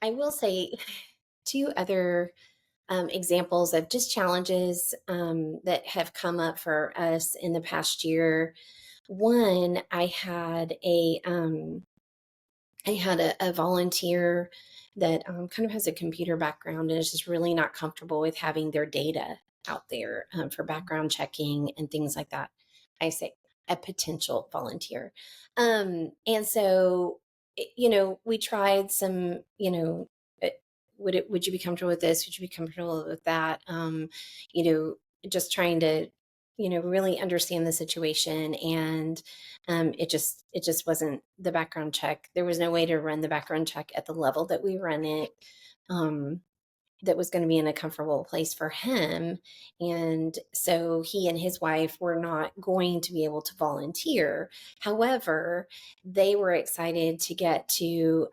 I will say two other examples of just challenges that have come up for us in the past year. One, I had a volunteer that kind of has a computer background and is just really not comfortable with having their data out there for background checking and things like that. I say a potential volunteer. And so, we tried some, would you be comfortable with this? Would you be comfortable with that? You know, just trying to, really understand the situation. And it just wasn't the background check. There was no way to run the background check at the level that we run it. Um, that was going to be in a comfortable place for him. And so he and his wife were not going to be able to volunteer. However, they were excited to get to,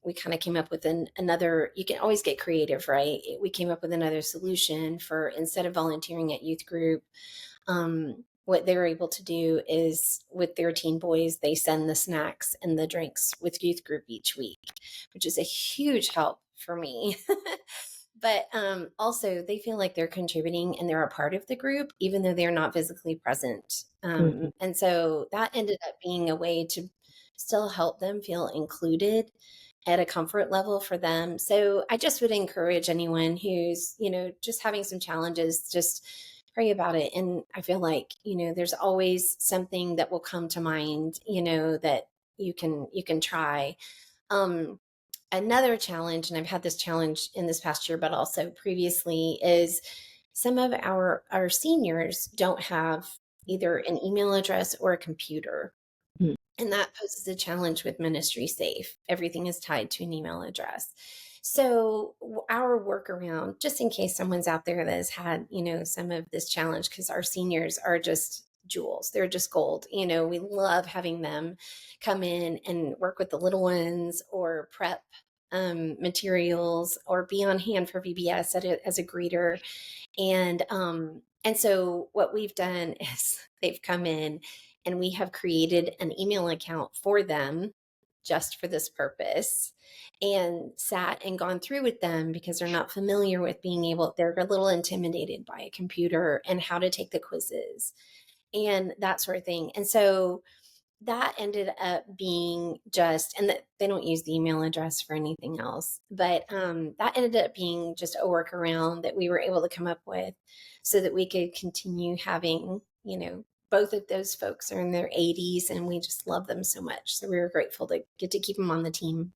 we kind of came up with another, you can always get creative, right? We came up with another solution for instead of volunteering at youth group, what they were able to do is with their teen boys, they send the snacks and the drinks with youth group each week, which is a huge help for me. But also, they feel like they're contributing and they're a part of the group, even though they're not physically present. Mhm. And so that ended up being a way to still help them feel included at a comfort level for them. So I just would encourage anyone who's, just having some challenges, just pray about it. And I feel like, there's always something that will come to mind, that you can try. Um, Another challenge, and I've had this challenge in this past year, but also previously, is some of our seniors don't have either an email address or a computer. Mm. And that poses a challenge with Ministry Safe. Everything is tied to an email address. So our workaround, just in case someone's out there that has had, some of this challenge, because our seniors are just jewels. They're just gold. We love having them come in and work with the little ones or prep materials or be on hand for VBS as a greeter. And so what we've done is they've come in and we have created an email account for them just for this purpose and sat and gone through with them because they're not familiar with they're a little intimidated by a computer and how to take the quizzes and that sort of thing. And so that ended up being and that they don't use the email address for anything else, but that ended up being just a workaround that we were able to come up with so that we could continue having, both of those folks are in their 80s and we just love them so much. So we were grateful to get to keep them on the team.